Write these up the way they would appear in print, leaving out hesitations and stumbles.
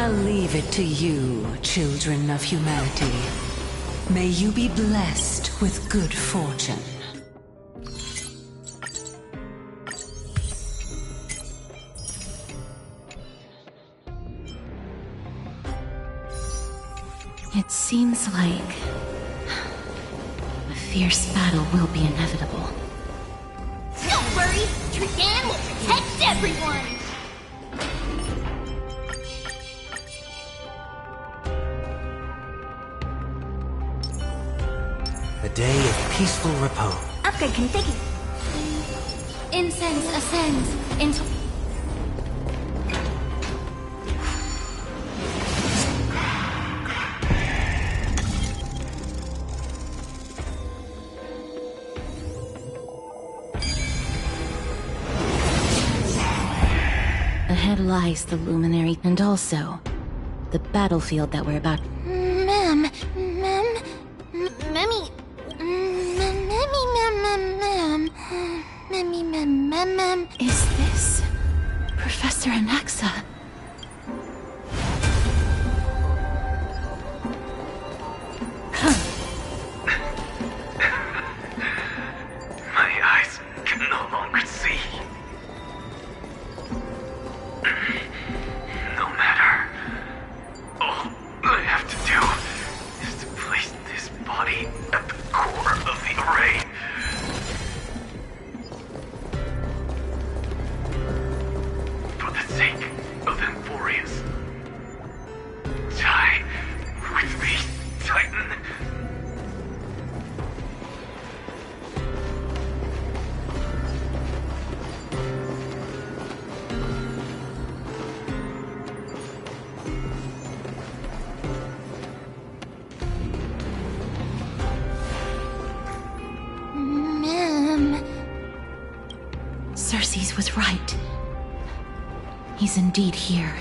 I'll leave it to you, children of humanity. May you be blessed with good fortune. It seems like a fierce battle will be inevitable. Don't worry, Trigan will protect everyone! A day of peaceful repose. Upgrade configured. Incense ascends into... Ahead lies the luminary, and also the battlefield that we're about. Mammy, Is this Professor Anaxa? My eyes can no longer see. No matter. All I have to do is to place this body at the core of the array. For the sake of Emphorius. Die with me, Titan. Cersei's was right. He's indeed here.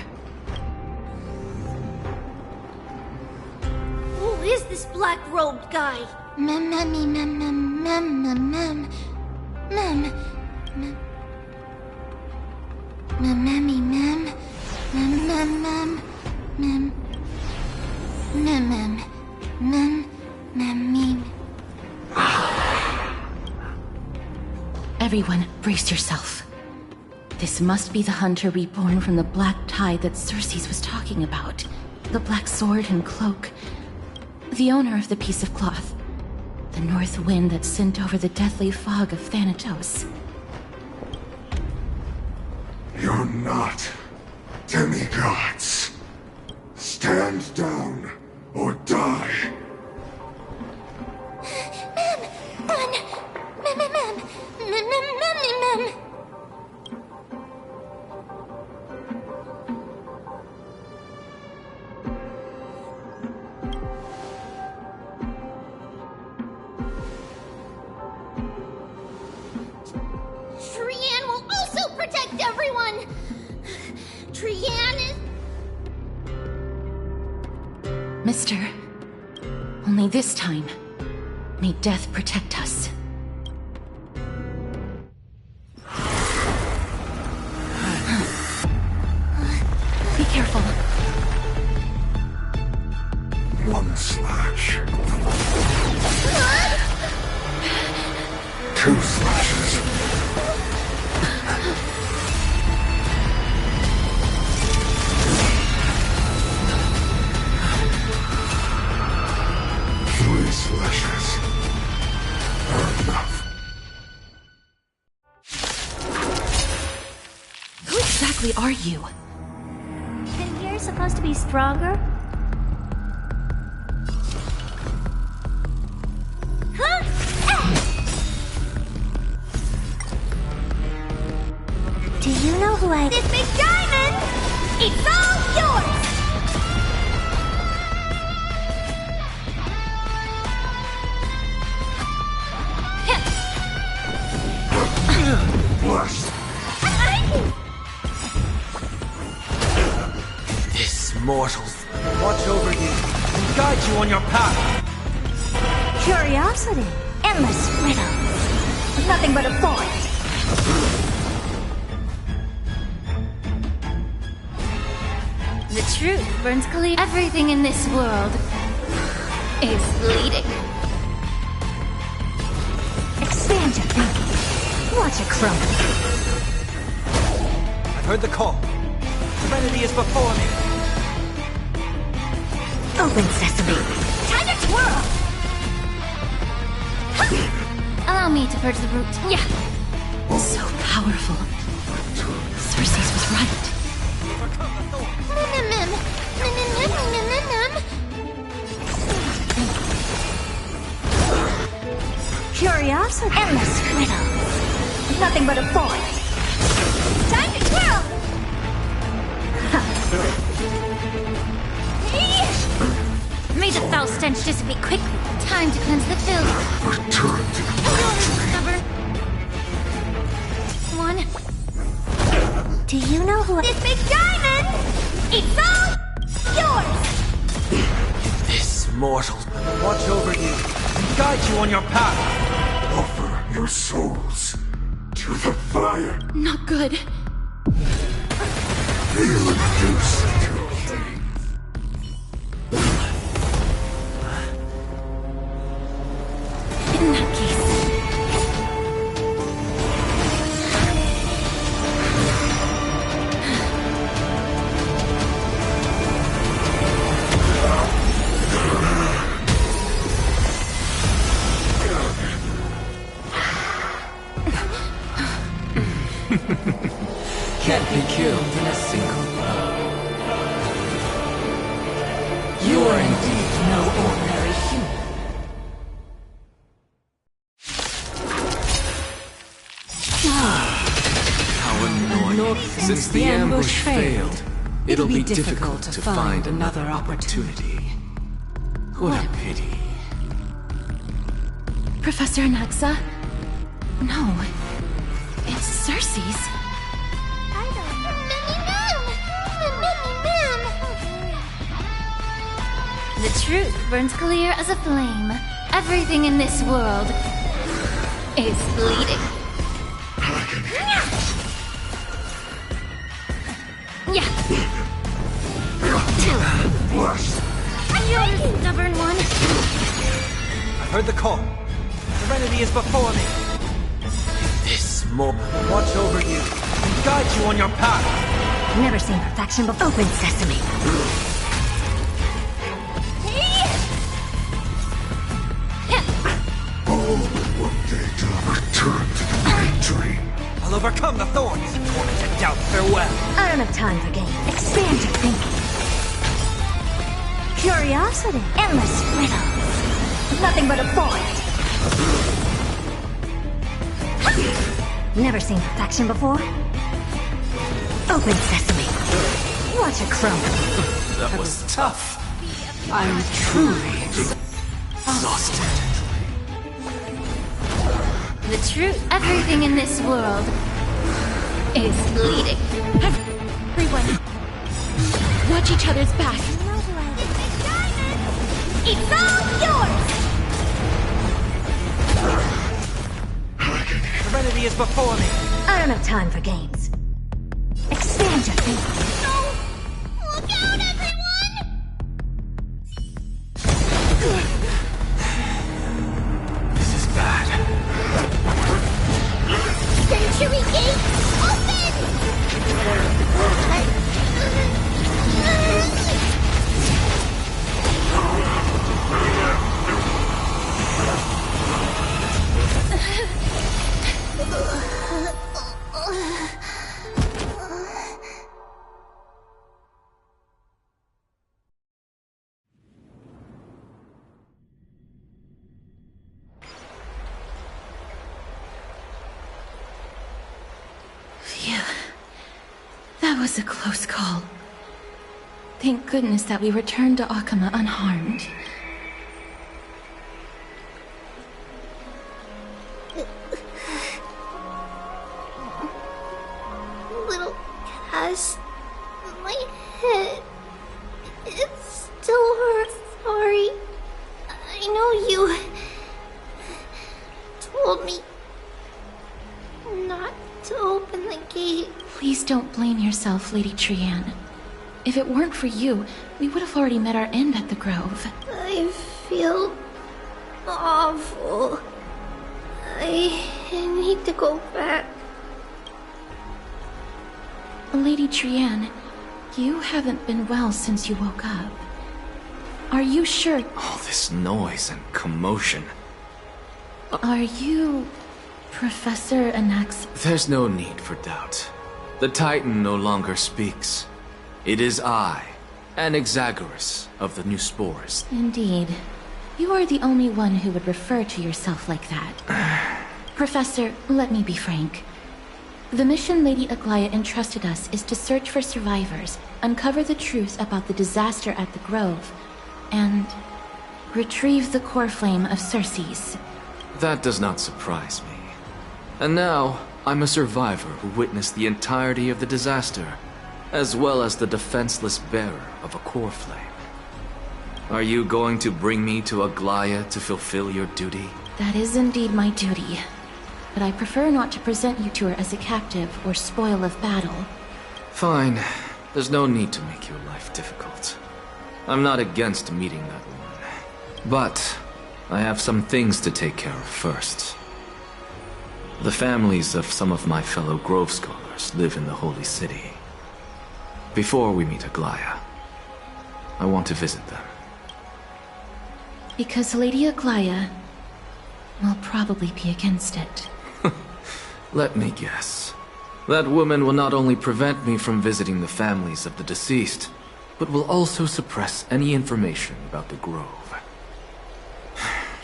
Who is this black-robed guy? Everyone, brace yourself. This must be the hunter reborn from the black tide that Cersei's was talking about. The black sword and cloak. The owner of the piece of cloth. The north wind that sent over the deathly fog of Thanatos. You're not demigods. Stand down or die. Trian will also protect everyone! Trian is... Mister, only this time, may death protect us. Be careful. One slash. Two slashes. Three slashes are enough. Who exactly are you? Then you're supposed to be stronger? Huh? Do you know who I... This big diamond! It's all yours! Blast. This mortals watch over you and guide you on your path. Curiosity. Endless riddles. Nothing but a void. truth burns clear. Everything in this world is bleeding. Expand your thinking. Watch it crumble. I've heard the call. Serenity is before me. Open sesame. Time to twirl! Allow me to purge the root. Yeah. So powerful. Cersei's was right. Curiosity. Endless riddles. Nothing but a void. Time to twirl! May the foul stench dissipate quickly. Time to cleanse the filth. Return to Stubborn. One. Do you know who this big diamond? It's all yours! This mortal watch over you and guide you on your path. offer your souls to the fire. Not good. Be reduced to In that case, Can't be killed in a single blow. You are indeed no ordinary human. How annoying. Since the ambush failed, it'll be difficult to find another opportunity. What a pity. Professor Anaxa? No. It's Cersei's. The truth burns clear as a flame. Everything in this world is bleeding. Yeah. You're the stubborn one. I've heard the call. Serenity is before me. This moment watch over you and guide you on your path. Never seen perfection before. Open sesame. return to the great dream. I'll overcome the thorns. To doubt farewell. I don't have time for games. Expand your thinking. Curiosity. Endless riddles. Nothing but a void. Never seen perfection before? Open sesame. Watch it crumble. That was tough. I'm truly exhausted. The truth, everything in this world is bleeding. Everyone, watch each other's back. It's all yours! Serenity is before me. I don't have time for games. Expand your thinking. Look out, everyone! This is bad. Century Gate, Phew. That was a close call. Thank goodness that we returned to Akama unharmed. little Cass, my head, it still hurts. Sorry. I know you told me not to open the gate. Please don't blame yourself, Lady Trianne. If it weren't for you, we would have already met our end at the Grove. I feel awful. I need to go back. Lady Trianne, you haven't been well since you woke up. Are you sure? All this noise and commotion. Are you Professor Anax? There's no need for doubt. The Titan no longer speaks. It is I, Anaxagoras of the New Spores. Indeed. You are the only one who would refer to yourself like that. Professor, let me be frank. The mission Lady Aglaya entrusted us is to search for survivors, uncover the truth about the disaster at the Grove, and retrieve the core flame of Circes. That does not surprise me. And now, I'm a survivor who witnessed the entirety of the disaster, as well as the defenseless bearer of a core flame. Are you going to bring me to Aglaya to fulfill your duty? That is indeed my duty. But I prefer not to present you to her as a captive or spoil of battle. Fine. There's no need to make your life difficult. I'm not against meeting that woman. But I have some things to take care of first. The families of some of my fellow Grove Scholars live in the Holy City. Before we meet Aglaya, I want to visit them. Because Lady Aglaya will probably be against it. Let me guess. That woman will not only prevent me from visiting the families of the deceased, but will also suppress any information about the Grove.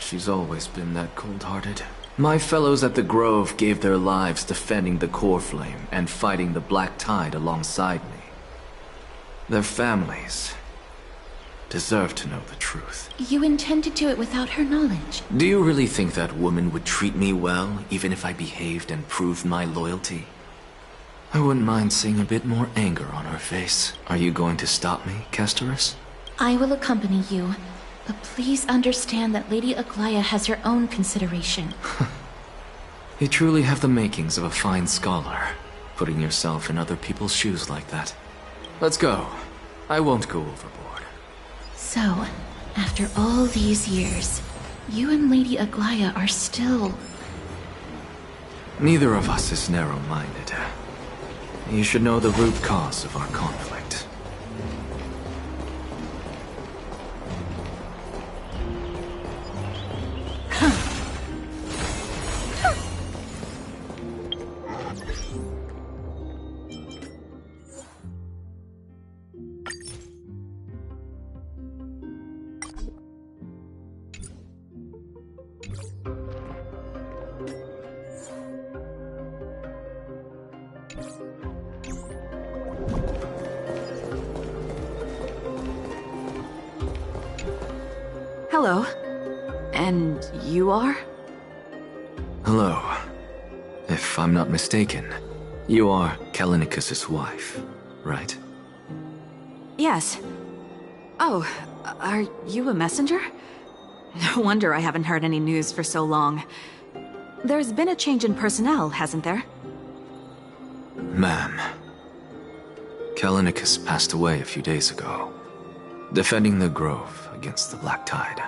She's always been that cold-hearted. My fellows at the Grove gave their lives defending the core flame and fighting the Black Tide alongside me. Their families deserve to know the truth. You intend to do it without her knowledge. Do you really think that woman would treat me well, even if I behaved and proved my loyalty? I wouldn't mind seeing a bit more anger on her face. Are you going to stop me, Kesterus? I will accompany you, but please understand that Lady Aglaya has her own consideration. You truly have the makings of a fine scholar, putting yourself in other people's shoes like that. Let's go. I won't go overboard. So, after all these years, you and Lady Aglaya are still... Neither of us is narrow-minded. You should know the root cause of our conflict. Hello. And you are? Hello. If I'm not mistaken, you are Kallinicus' wife, right? Yes. Oh, are you a messenger? No wonder I haven't heard any news for so long. There's been a change in personnel, hasn't there? Ma'am, Kallinicus passed away a few days ago, defending the Grove against the Black Tide.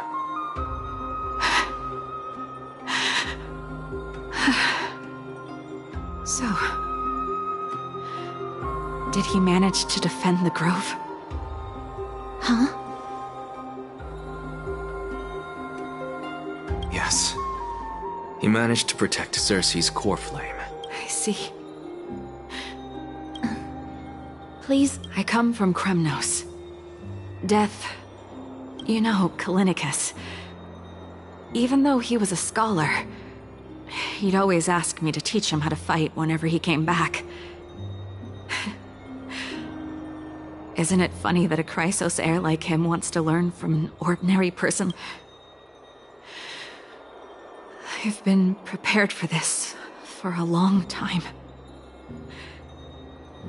So... did he manage to defend the Grove? Huh? Yes. He managed to protect Circe's core flame. I see. Please... I come from Kremnos. Death... you know, Kallinicus. Even though he was a scholar, he'd always ask me to teach him how to fight whenever he came back. Isn't it funny that a Chrysos heir like him wants to learn from an ordinary person? I've been prepared for this for a long time.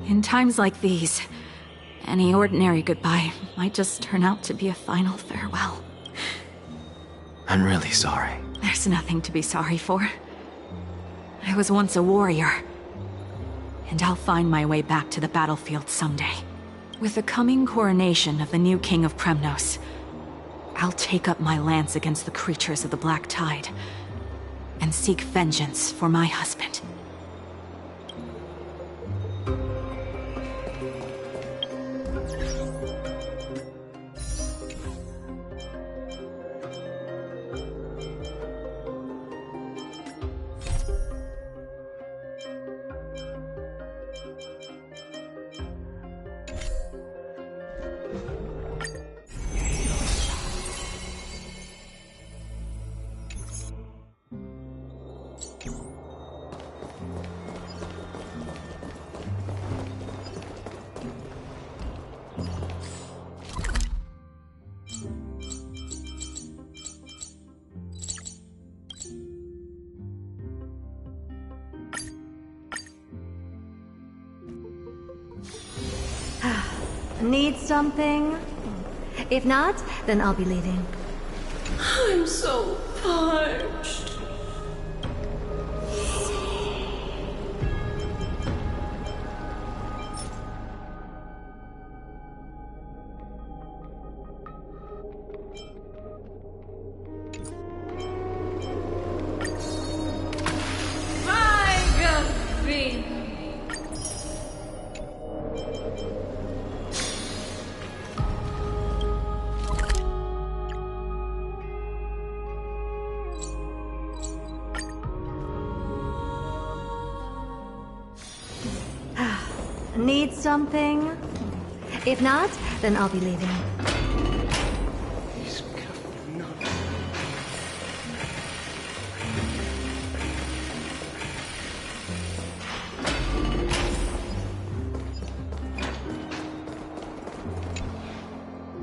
In times like these, any ordinary goodbye might just turn out to be a final farewell. I'm really sorry. There's nothing to be sorry for. I was once a warrior, and I'll find my way back to the battlefield someday. With the coming coronation of the new king of Premnos, I'll take up my lance against the creatures of the Black Tide and seek vengeance for my husband. Need something? If not, then I'll be leaving. I'm so parched. Need something? If not, then I'll be leaving.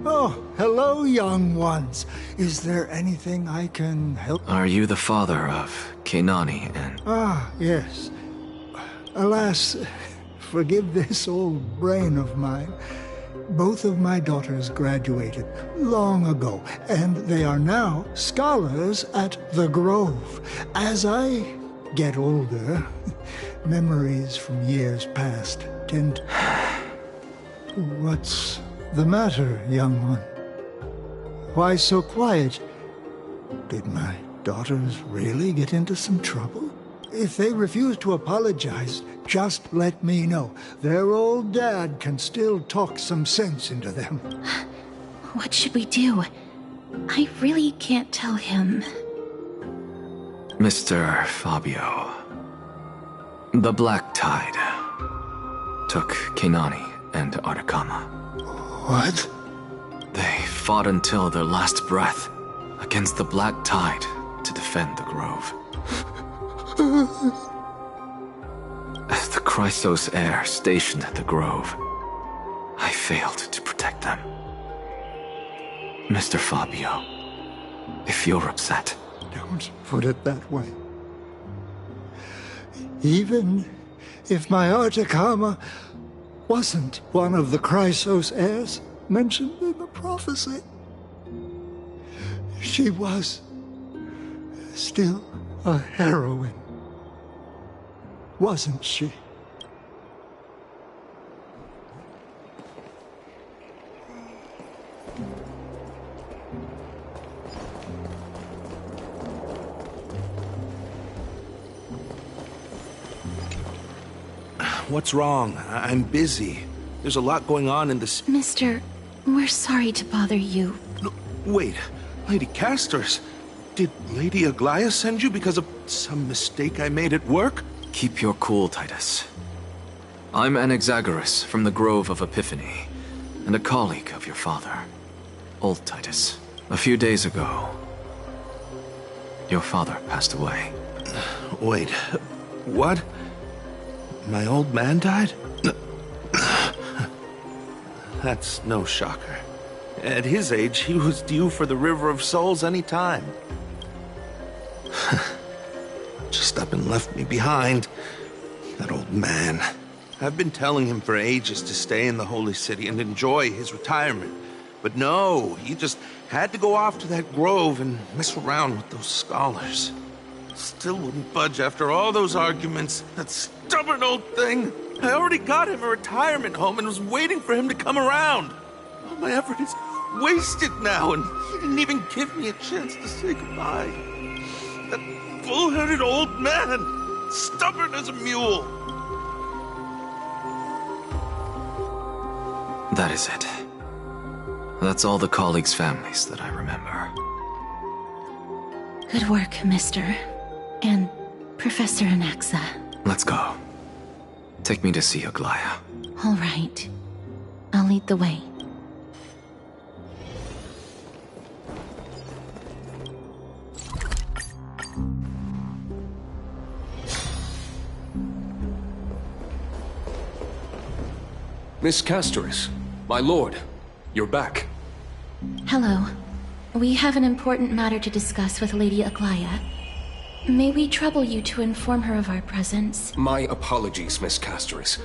Oh, hello, young ones. Is there anything I can help? Are you the father of Kenani and... Ah, yes. Alas, forgive this old brain of mine. Both of my daughters graduated long ago, and they are now scholars at the Grove. As I get older, memories from years past tend... What's the matter, young one? Why so quiet? Did my daughters really get into some trouble? If they refuse to apologize, just let me know. Their old dad can still talk some sense into them. What should we do? I really can't tell him. Mr. Fabio, the Black Tide took Kenani and Artakama. What? They fought until their last breath against the Black Tide to defend the Grove. As the Chrysos heir stationed at the Grove, I failed to protect them. Mr. Fabio, if you're upset... Don't put it that way. Even if my Artakama wasn't one of the Chrysos heirs mentioned in the prophecy, she was still a heroine, wasn't she? What's wrong? I'm busy. There's a lot going on in this... Mister, we're sorry to bother you. No, wait, Lady Castors, did Lady Aglaia send you because of some mistake I made at work? Keep your cool, Titus. I'm Anaxagoras from the Grove of Epiphany, and a colleague of your father, old Titus. A few days ago, your father passed away. Wait, what? My old man died? That's no shocker. At his age, he was due for the River of Souls any time. Just up and left me behind. That old man. I've been telling him for ages to stay in the Holy City and enjoy his retirement. But no, he just had to go off to that grove and mess around with those scholars. Still wouldn't budge after all those arguments. That stubborn old thing. I already got him a retirement home and was waiting for him to come around. All my effort is wasted now, and he didn't even give me a chance to say goodbye. That bull-headed old man, stubborn as a mule. That is it. That's all the colleagues' families that I remember. Good work, Mister. And Professor Anaxa. Let's go. Take me to see Aglaya. All right. I'll lead the way. Miss Castoris, my lord, you're back. Hello. We have an important matter to discuss with Lady Aglaya. May we trouble you to inform her of our presence? My apologies, Miss Castoris.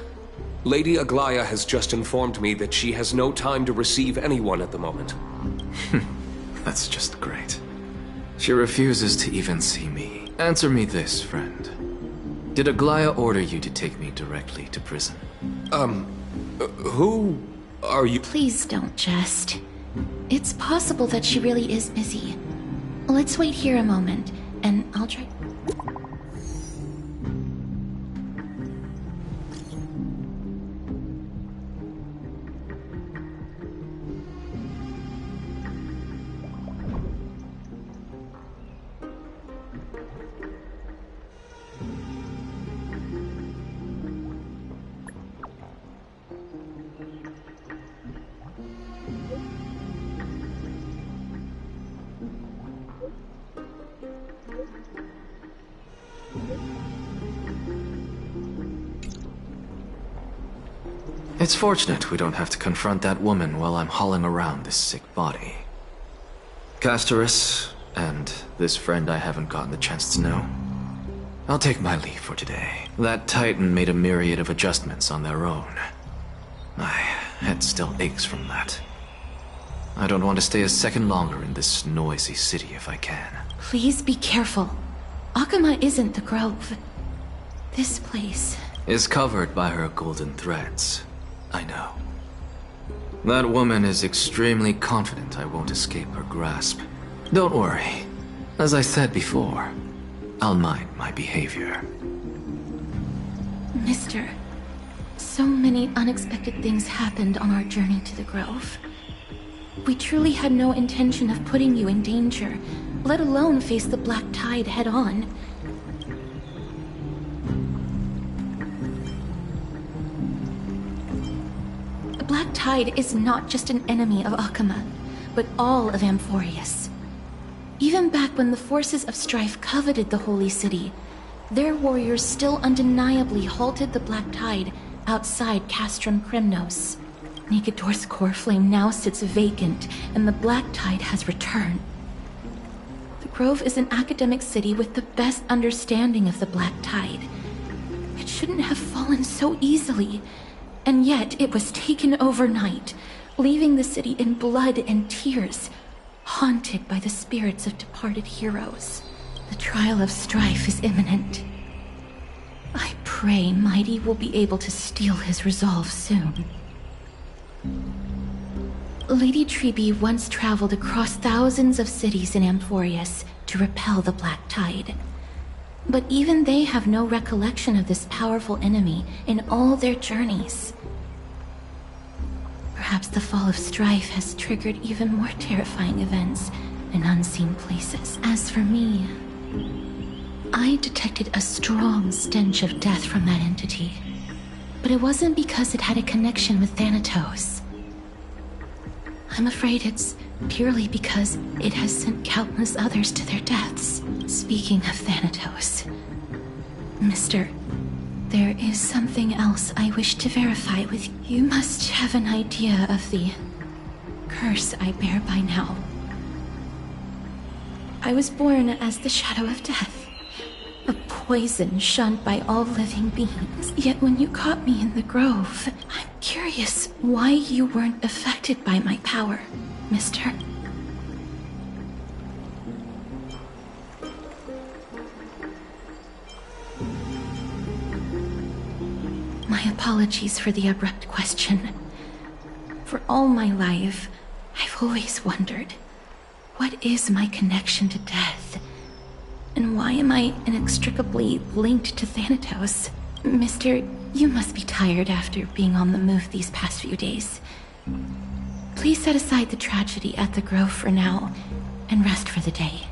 Lady Aglaya has just informed me that she has no time to receive anyone at the moment. That's just great. She refuses to even see me. Answer me this, friend. Did Aglaya order you to take me directly to prison? Who are you? Please don't jest. It's possible that she really is busy. Let's wait here a moment, and I'll try... It's fortunate we don't have to confront that woman while I'm hauling around this sick body. Castoris, and this friend I haven't gotten the chance to know. I'll take my leave for today. That Titan made a myriad of adjustments on their own. My head still aches from that. I don't want to stay a second longer in this noisy city if I can. Please be careful. Akama isn't the Grove. This place... is covered by her golden threads. I know. That woman is extremely confident I won't escape her grasp. Don't worry. As I said before, I'll mind my behavior. Mister, so many unexpected things happened on our journey to the Grove. We truly had no intention of putting you in danger, let alone face the Black Tide head-on. The Black Tide is not just an enemy of Akama, but all of Amphorius. Even back when the forces of strife coveted the Holy City, their warriors still undeniably halted the Black Tide outside Castrum Kremnos. Nigador's core flame now sits vacant, and the Black Tide has returned. The Grove is an academic city with the best understanding of the Black Tide. It shouldn't have fallen so easily, and yet it was taken overnight, leaving the city in blood and tears, haunted by the spirits of departed heroes. The trial of strife is imminent. I pray Mighty will be able to steel his resolve soon. Lady Trebe once traveled across thousands of cities in Amphorius to repel the Black Tide. But even they have no recollection of this powerful enemy in all their journeys. Perhaps the fall of strife has triggered even more terrifying events in unseen places. As for me, I detected a strong stench of death from that entity. But it wasn't because it had a connection with Thanatos. I'm afraid it's purely because it has sent countless others to their deaths. Speaking of Thanatos, Mister, there is something else I wish to verify with you. You must have an idea of the curse I bear by now. I was born as the shadow of death, a poison shunned by all living beings. Yet when you caught me in the Grove, I'm curious why you weren't affected by my power, Mister. My My apologies for the abrupt question. For all my life, I've always wondered, what is my connection to death? And why am I inextricably linked to Thanatos? Mister, you must be tired after being on the move these past few days. Please set aside the tragedy at the Grove for now, and rest for the day.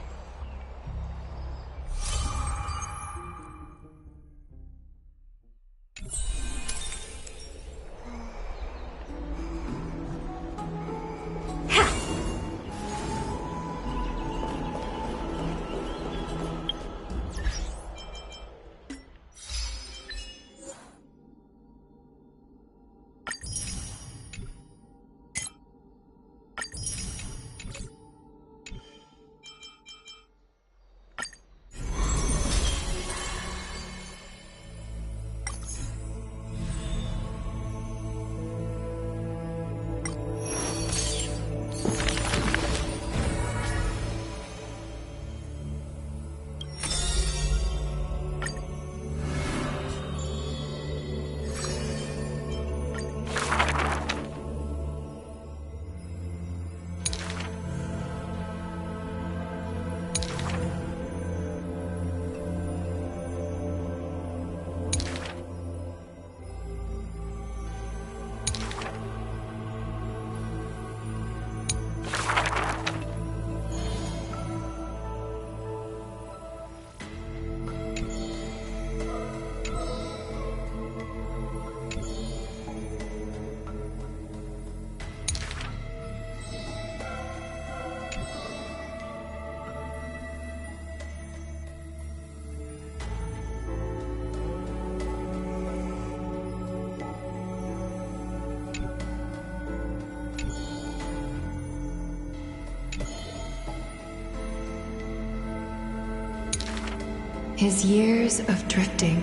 His years of drifting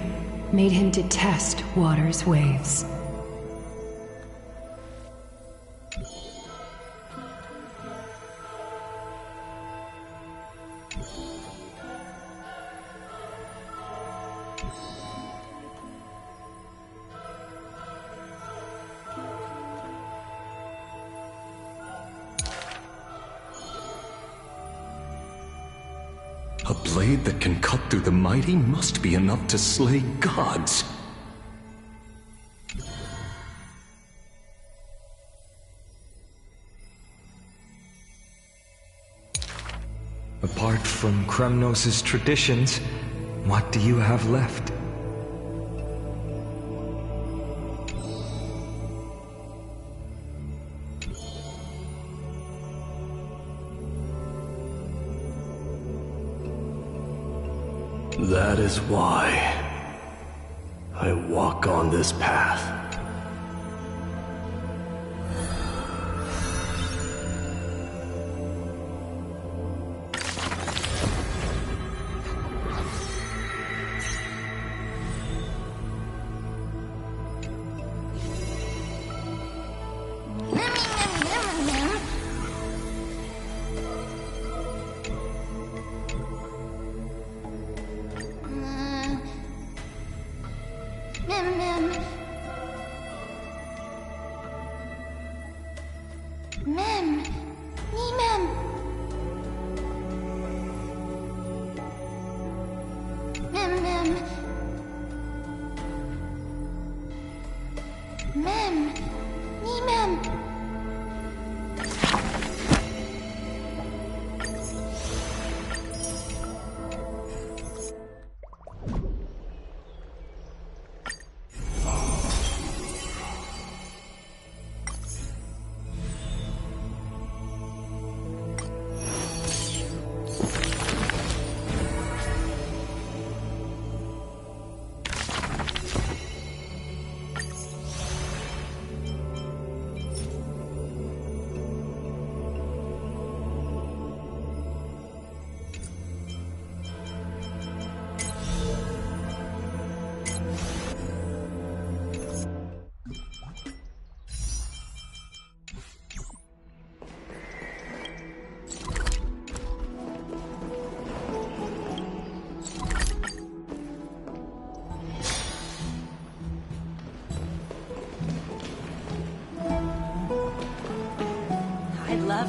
made him detest water's waves. A blade that can cut through the mighty must be enough to slay gods. Apart from Kremnos' traditions, what do you have left? That is why I walk on this path.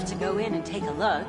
to go in and take a look.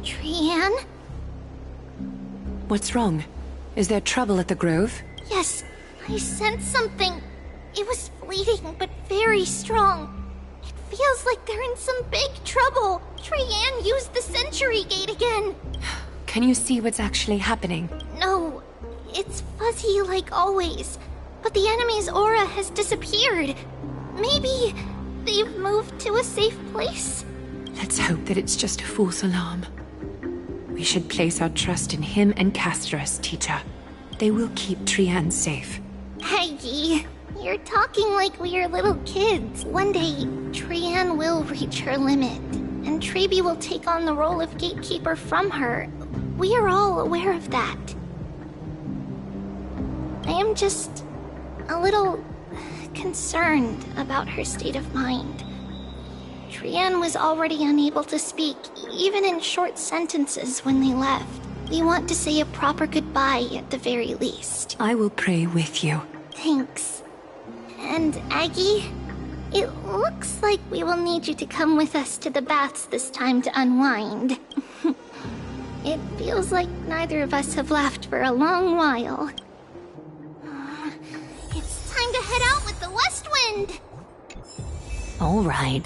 Trianne? What's wrong? Is there trouble at the Grove? Yes, I sensed something. It was fleeting, but very strong. It feels like they're in some big trouble. Trianne used the Century Gate again. Can you see what's actually happening? No, it's fuzzy like always. But the enemy's aura has disappeared. Maybe they've moved to a safe place? Let's hope that it's just a false alarm. We should place our trust in him and Castorus, teacher. They will keep Trianne safe. Peggy, you're talking like we are little kids. One day, Trianne will reach her limit, and Trebi will take on the role of gatekeeper from her. We are all aware of that. I am just a little concerned about her state of mind. Trianne was already unable to speak, even in short sentences when they left. We want to say a proper goodbye at the very least. I will pray with you. Thanks. And Aggie, it looks like we will need you to come with us to the baths this time to unwind. It feels like neither of us have laughed for a long while. It's time to head out with the west wind! All right.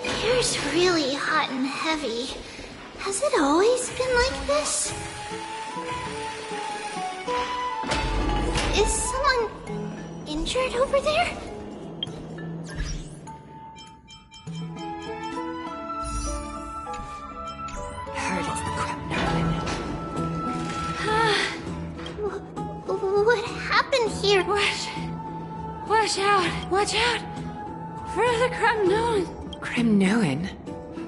Hair's really hot and heavy. Has it always been like this? Is someone injured over there? Heard it's the Kremlin. What happened here? Watch out! Watch out! For the Kremlin! Kremnoan?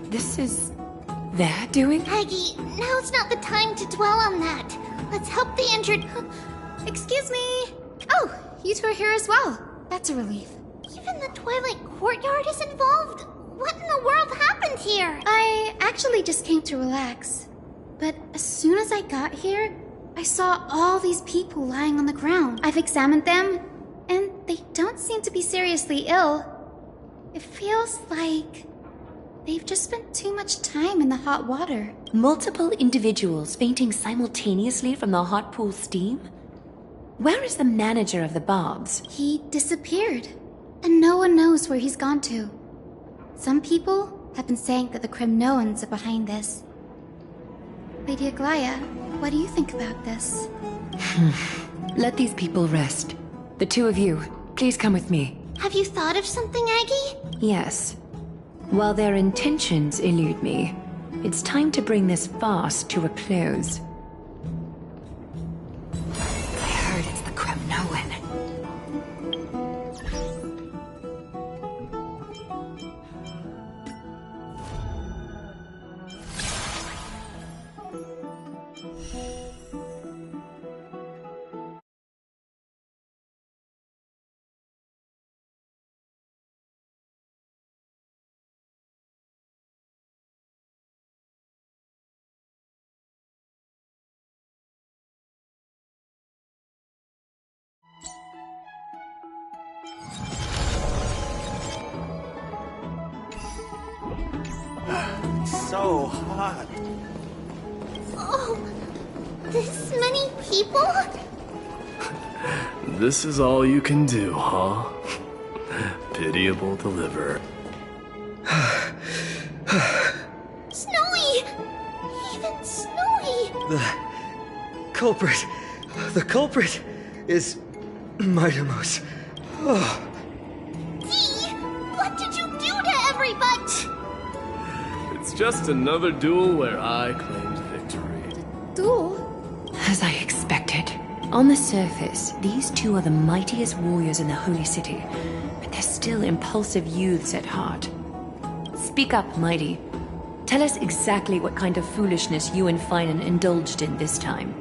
This is their doing? Aggie, now's not the time to dwell on that. Let's help the injured. Excuse me! Oh, you two are here as well. That's a relief. Even the Twilight Courtyard is involved? What in the world happened here? I actually just came to relax. But as soon as I got here, I saw all these people lying on the ground. I've examined them, and they don't seem to be seriously ill. It feels like they've just spent too much time in the hot water. Multiple individuals fainting simultaneously from the hot pool steam? Where is the manager of the Barbs? He disappeared, and no one knows where he's gone to. Some people have been saying that the Kremnoans are behind this. Lady Aglaya, what do you think about this? Let these people rest. The two of you, please come with me. Have you thought of something, Aggie? Yes. While their intentions elude me, it's time to bring this farce to a close. I heard it's the Kremnoan. so hot. Oh, this many people? This is all you can do, huh? Pitiable deliverer. Snowy! Even Snowy! The culprit is Mightimos. Oh. Dee, what did you do to everybody? It's just another duel where I claimed victory. Duel? As I expected. On the surface, these two are the mightiest warriors in the Holy City, but they're still impulsive youths at heart. Speak up, Mighty. Tell us exactly what kind of foolishness you and Finan indulged in this time.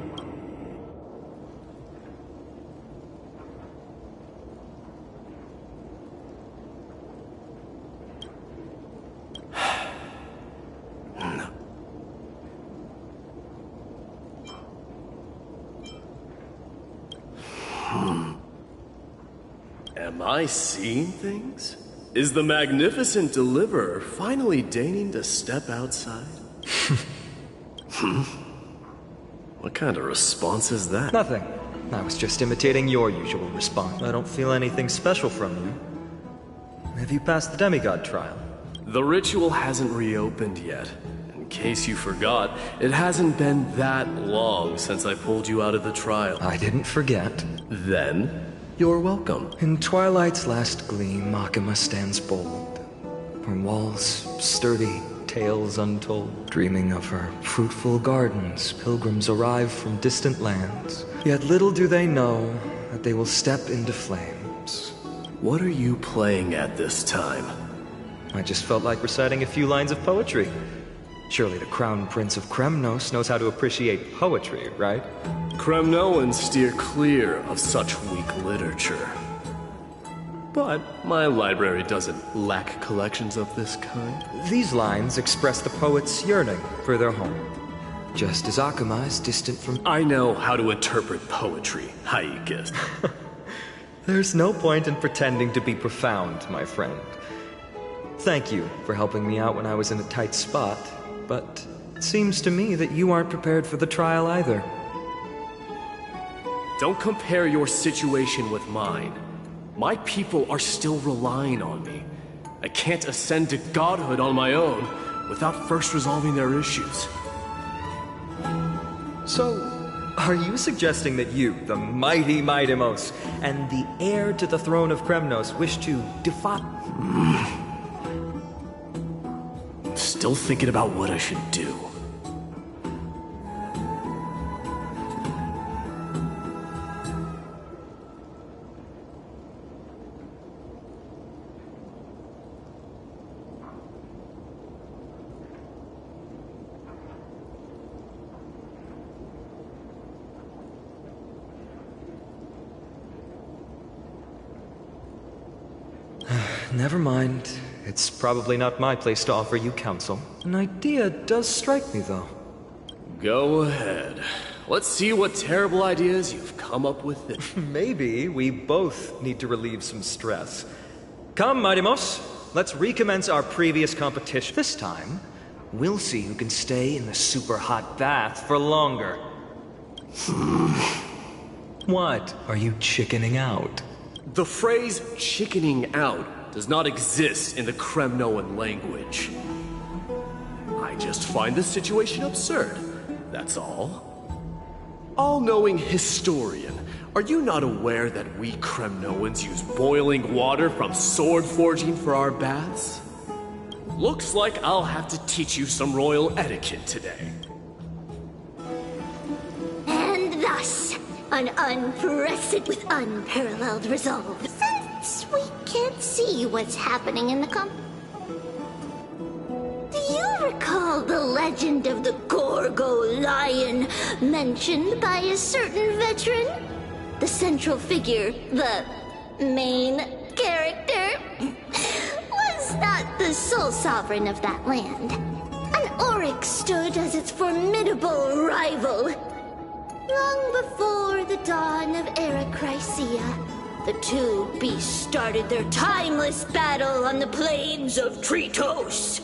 Am I seeing things? Is the magnificent deliverer finally deigning to step outside? What kind of response is that? Nothing. I was just imitating your usual response. I don't feel anything special from you. Have you passed the demigod trial? The ritual hasn't reopened yet. In case you forgot, it hasn't been that long since I pulled you out of the trial. I didn't forget. Then, you're welcome. In twilight's last gleam, Makima stands bold. Her walls sturdy, tales untold. Dreaming of her fruitful gardens, pilgrims arrive from distant lands. Yet little do they know that they will step into flames. What are you playing at this time? I just felt like reciting a few lines of poetry. Surely the Crown Prince of Kremnos knows how to appreciate poetry, right? Kremnoans steer clear of such weak literature. But my library doesn't lack collections of this kind. These lines express the poet's yearning for their home. Just as Akuma is distant from... I know how to interpret poetry, Haikis. There's no point in pretending to be profound, my friend. Thank you for helping me out when I was in a tight spot, but it seems to me that you aren't prepared for the trial either. Don't compare your situation with mine. My people are still relying on me. I can't ascend to godhood on my own without first resolving their issues. So, are you suggesting that you, the mighty Mightimos, and the heir to the throne of Kremnos wish to defy... Still thinking about what I should do. Never mind. It's probably not my place to offer you counsel. An idea does strike me, though. Go ahead. Let's see what terrible ideas you've come up with. Maybe we both need to relieve some stress. Come, Mightimos. Let's recommence our previous competition. This time, we'll see who can stay in the super hot bath for longer. What? Are you chickening out? The phrase chickening out does not exist in the Kremnoan language. I just find the situation absurd, that's all. All-knowing historian, are you not aware that we Kremnoans use boiling water from sword forging for our baths? Looks like I'll have to teach you some royal etiquette today. And thus, an with unparalleled resolve. Since we can't see what's happening in the Do you recall the legend of the Gorgo lion mentioned by a certain veteran? The central figure, the main character, was not the sole sovereign of that land. An Oryx stood as its formidable rival. Long before the dawn of Era Chrysia, the two beasts started their timeless battle on the plains of Tritos.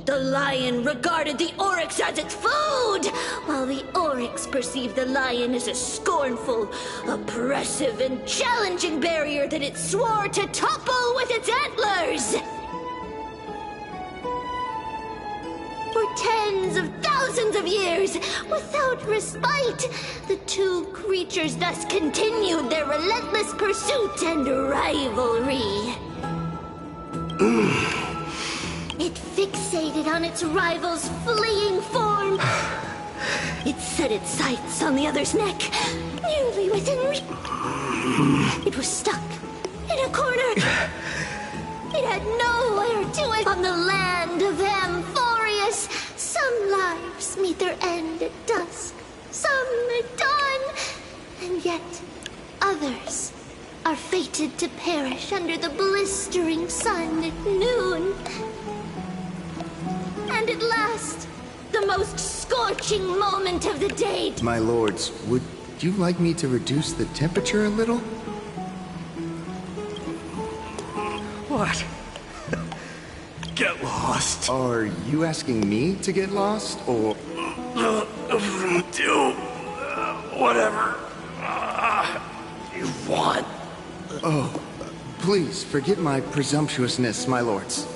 The lion regarded the oryx as its food, while the oryx perceived the lion as a scornful, oppressive, and challenging barrier that it swore to topple with its antlers. For tens of thousands of years, without respite, the two creatures thus continued their relentless pursuit and rivalry. It fixated on its rival's fleeing form. It set its sights on the other's neck, nearly within reach. It was stuck in a corner. It had nowhere to it on the land of Amphorius. Some lives meet their end at dusk, some at dawn, and yet others are fated to perish under the blistering sun at noon. And at last, the most scorching moment of the day. My lords, would you like me to reduce the temperature a little? What? Get lost. Are you asking me to get lost, or... Do whatever you want. Oh, please forget my presumptuousness, my lords.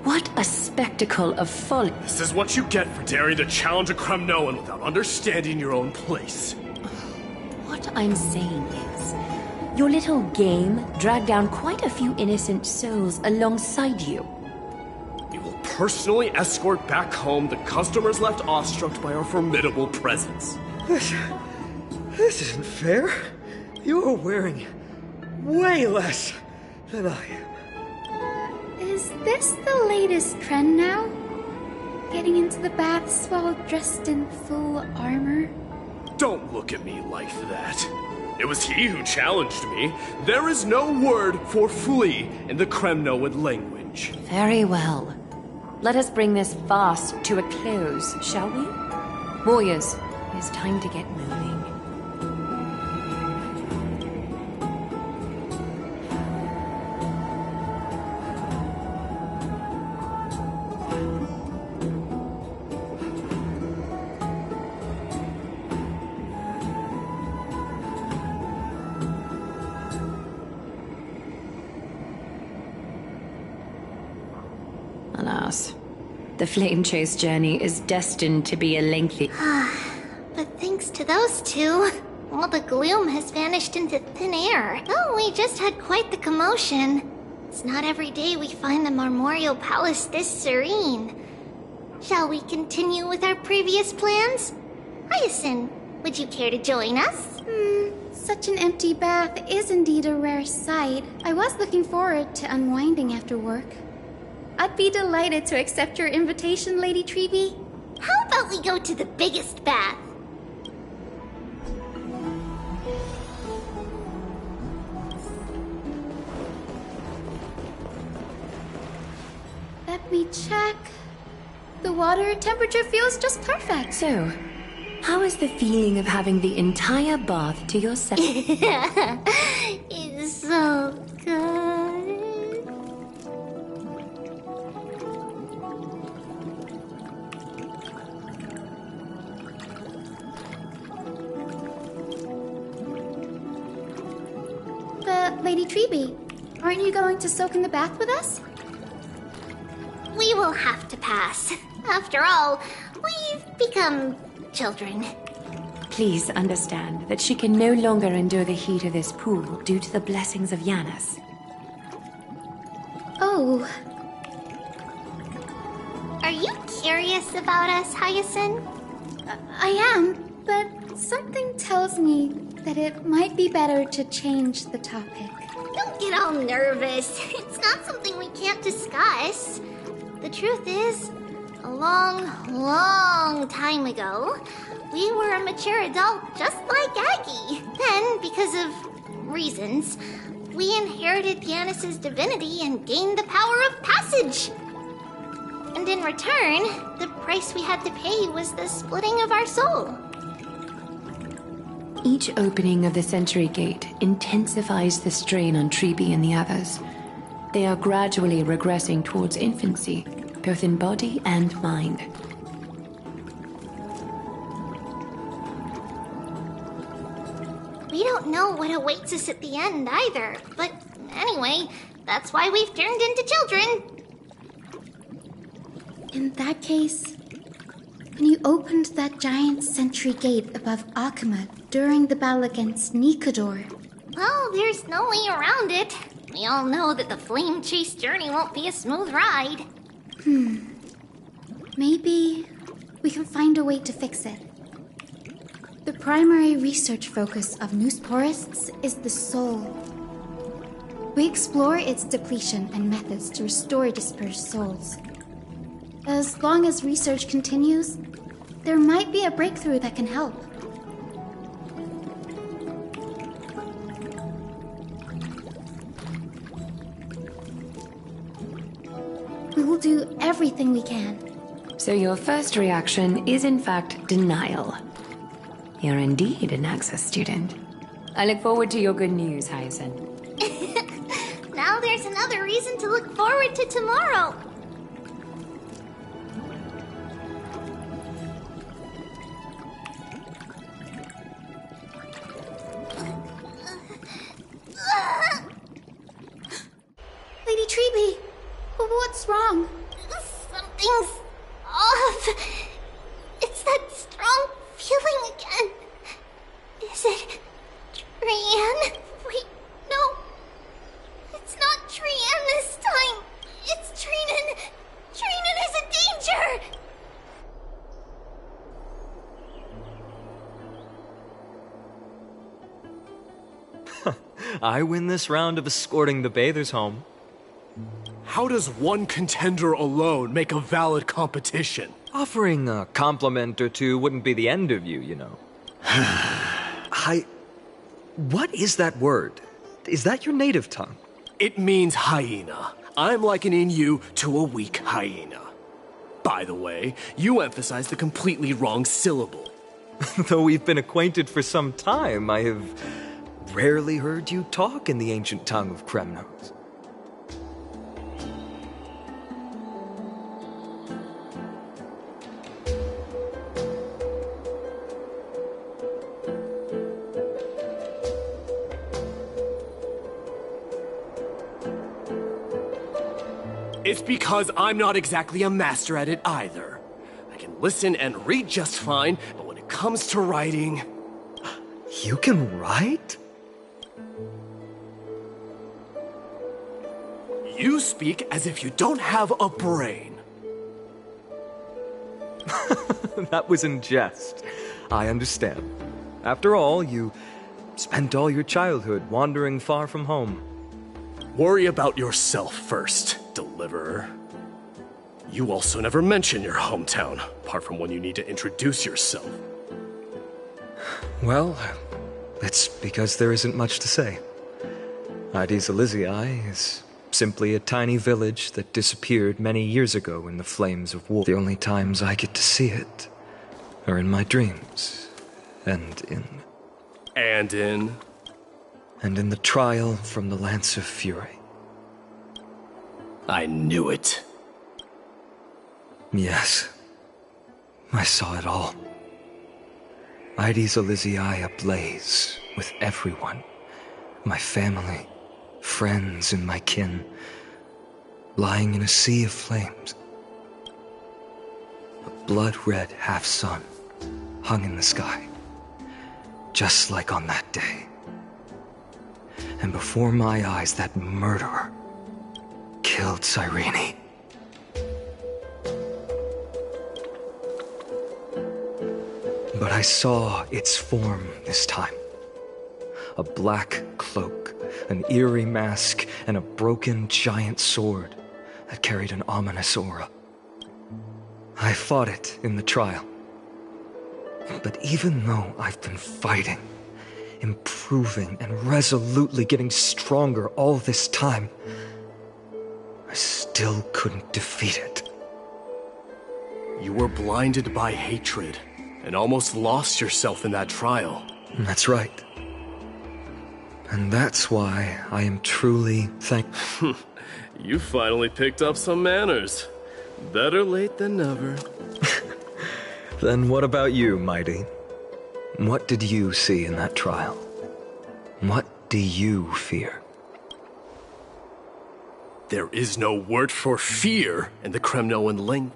What a spectacle of folly. This is what you get for daring to challenge a Kremnoan without understanding your own place. What I'm saying is, your little game dragged down quite a few innocent souls alongside you. We will personally escort back home the customers left awestruck by our formidable presence. This isn't fair. You're wearing way less than I am. Is this the latest trend now? Getting into the baths while dressed in full armor? Don't look at me like that. It was he who challenged me. There is no word for flee in the Kremnoan language. Very well. Let us bring this fast to a close, shall we? Warriors, it is time to get moving. Alas, the flame chase journey is destined to be a lengthy... But thanks to those two, all the gloom has vanished into thin air. Oh, we just had quite the commotion. It's not every day we find the Marmorial Palace this serene. Shall we continue with our previous plans? Hyacinth, would you care to join us? Such an empty bath is indeed a rare sight. I was looking forward to unwinding after work. I'd be delighted to accept your invitation, Lady Treeby. How about we go to the biggest bath? Let me check. The water temperature feels just perfect. So, how is the feeling of having the entire bath to yourself? It's so good. But, Lady Treeby, aren't you going to soak in the bath with us? We will have to pass. After all, we've become children. Please understand that she can no longer endure the heat of this pool due to the blessings of Yanis. Oh. Are you curious about us, Hyacinth? I am, but something tells me that it might be better to change the topic. Don't get all nervous. It's not something we can't discuss. The truth is, a long, long time ago, we were a mature adult just like Aggie. Then, because of reasons, we inherited Yanis's divinity and gained the power of passage. And in return, the price we had to pay was the splitting of our soul. Each opening of the Century Gate intensifies the strain on Treeby and the others. They are gradually regressing towards infancy, both in body and mind. We don't know what awaits us at the end either, but anyway, that's why we've turned into children. In that case, when you opened that giant sentry gate above Akuma during the battle against Nikador... Well, there's no way around it. We all know that the flame chase journey won't be a smooth ride. Maybe we can find a way to fix it. The primary research focus of Noosporists is the soul. We explore its depletion and methods to restore dispersed souls. As long as research continues, there might be a breakthrough that can help. We will do everything we can. So your first reaction is in fact denial. You're indeed an Access student. I look forward to your good news, Hyacinth. Now there's another reason to look forward to tomorrow. Lady Treeby, what's wrong? Something's off. It's that strong feeling again. Is it Trian? Wait, no. It's not Trian this time. It's Trinan. Trinan is in danger. I win this round of escorting the bathers home. How does one contender alone make a valid competition? Offering a compliment or two wouldn't be the end of you, you know. What is that word? Is that your native tongue? It means hyena. I'm likening you to a weak hyena. By the way, you emphasize the completely wrong syllable. Though we've been acquainted for some time, I have rarely heard you talk in the ancient tongue of Kremnos. It's because I'm not exactly a master at it either. I can listen and read just fine, but when it comes to writing... You can write? You speak as if you don't have a brain. That was in jest. I understand. After all, you spent all your childhood wandering far from home. Worry about yourself first, Deliverer. You also never mention your hometown, apart from when you need to introduce yourself. Well, it's because there isn't much to say. Ides Elysiae is simply a tiny village that disappeared many years ago in the flames of war. The only times I get to see it are in my dreams, and in the trial from the Lance of Fury. I knew it. Yes, I saw it all. Ides Elysiae ablaze with everyone. My family, friends, and my kin, lying in a sea of flames. A blood-red half-sun hung in the sky, just like on that day. And before my eyes, that murderer killed Cyrene. But I saw its form this time. A black cloak, an eerie mask, and a broken giant sword that carried an ominous aura. I fought it in the trial. But even though I've been fighting, improving, and resolutely getting stronger all this time, I still couldn't defeat it. You were blinded by hatred, and almost lost yourself in that trial. That's right. And that's why I am truly You finally picked up some manners. Better late than never. Then what about you, Mighty? What did you see in that trial? What do you fear? There is no word for fear in the Kremnoan language.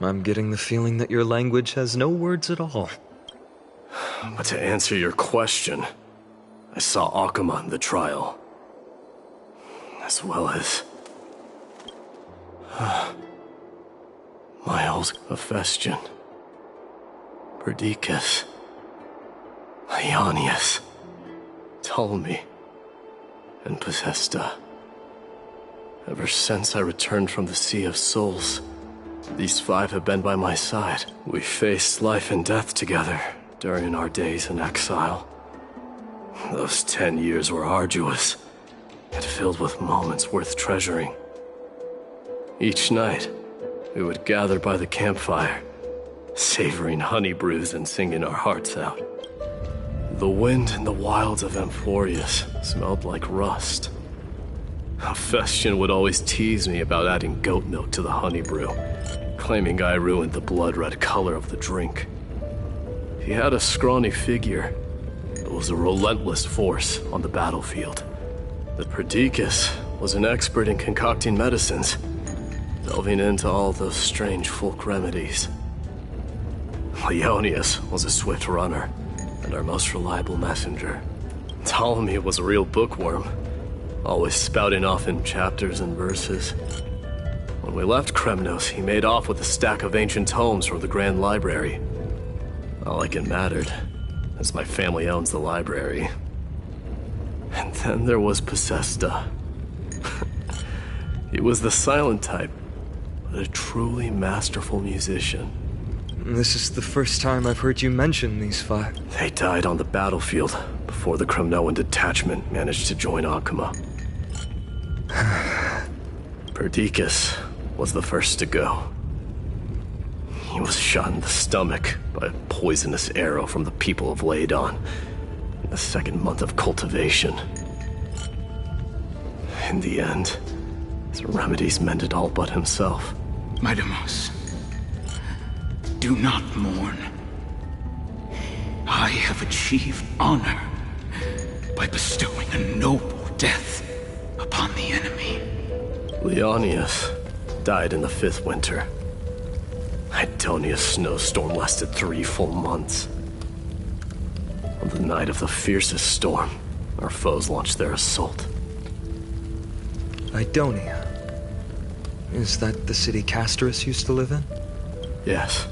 I'm getting the feeling that your language has no words at all. But to answer your question, I saw Akuma in the trial. As well as... Miles, Hephaestion, Perdiccas, Ionius, Ptolemy, and Possesta. Ever since I returned from the Sea of Souls, these 5 have been by my side. We faced life and death together during our days in exile. Those 10 years were arduous, yet filled with moments worth treasuring. Each night, we would gather by the campfire, savoring honey brews and singing our hearts out. The wind in the wilds of Amphorius smelled like rust. Hephaestion would always tease me about adding goat milk to the honey brew, claiming I ruined the blood-red color of the drink. He had a scrawny figure, but was a relentless force on the battlefield. The Perdiccas was an expert in concocting medicines, delving into all those strange folk remedies. Leonius was a swift runner, and our most reliable messenger. Ptolemy was a real bookworm, always spouting off in chapters and verses. When we left Kremnos, he made off with a stack of ancient tomes from the Grand Library. Not like it mattered, as my family owns the library. And then there was Possesta. He was the silent type, but a truly masterful musician. This is the first time I've heard you mention these 5. They died on the battlefield before the Kremnoan detachment managed to join Akuma. Perdiccas was the first to go. He was shot in the stomach by a poisonous arrow from the people of Ladon in the 2nd month of cultivation. In the end, his remedies mended all but himself. Midamos, do not mourn. I have achieved honor by bestowing a noble death upon the enemy. Leonius died in the 5th winter. Idonia's snowstorm lasted 3 full months. On the night of the fiercest storm, our foes launched their assault. Idonia? Is that the city Castorus used to live in? Yes.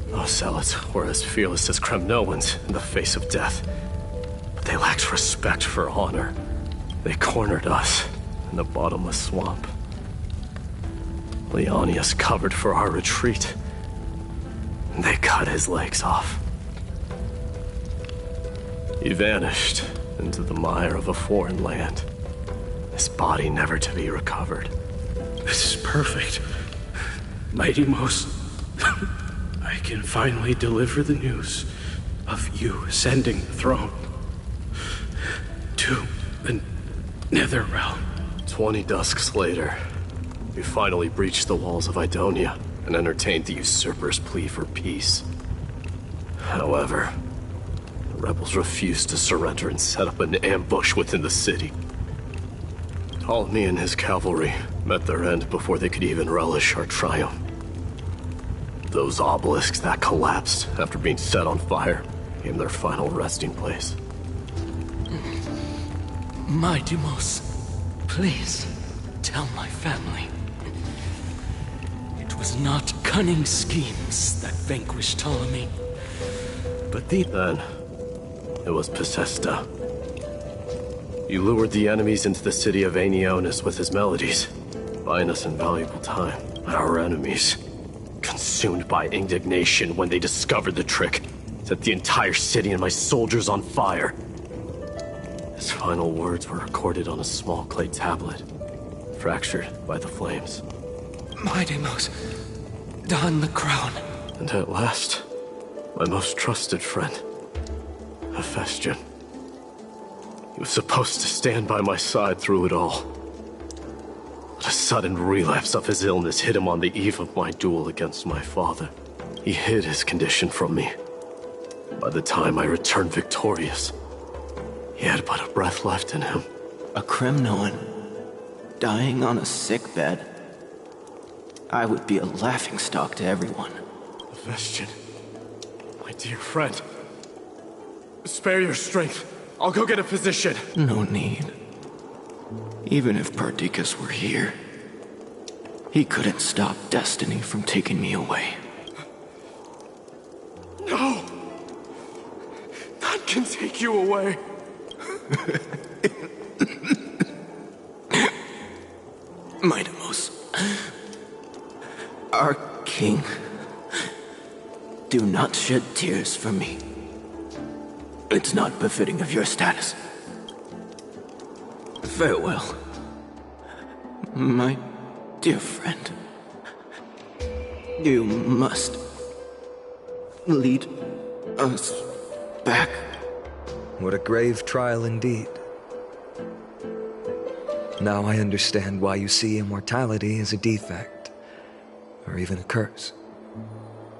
Those zealots were as fearless as Kremnoans in the face of death. But they lacked respect for honor. They cornered us in the bottomless swamp. Leonius covered for our retreat. And they cut his legs off. He vanished into the mire of a foreign land. His body never to be recovered. This is perfect. Mighty Most, I can finally deliver the news of you ascending the throne to the Nether Realm. 20 dusks later, we finally breached the walls of Idonia and entertained the usurper's plea for peace. However, the rebels refused to surrender and set up an ambush within the city. Ptolemy and his cavalry met their end before they could even relish our triumph. Those obelisks that collapsed after being set on fire became their final resting place. Mighty Most, please tell my family. It was not cunning schemes that vanquished Ptolemy, but Then, it was Possesta. He lured the enemies into the city of Aenionis with his melodies, buying us invaluable time. Our enemies, consumed by indignation when they discovered the trick, set the entire city and my soldiers on fire. His final words were recorded on a small clay tablet, fractured by the flames. Mighty Most, don the crown. And at last, my most trusted friend, Hephaestion. He was supposed to stand by my side through it all. But a sudden relapse of his illness hit him on the eve of my duel against my father. He hid his condition from me. By the time I returned victorious, he had but a breath left in him. A Kremnoan dying on a sick bed. I would be a laughingstock to everyone. Hephaestion, my dear friend, spare your strength. I'll go get a physician. No need. Even if Perdiccas were here, he couldn't stop destiny from taking me away. No! None can take you away. Mightimos, our king, do not shed tears for me. It's not befitting of your status. Farewell, my dear friend. You must lead us back. What a grave trial indeed. Now I understand why you see immortality as a defect, or even a curse.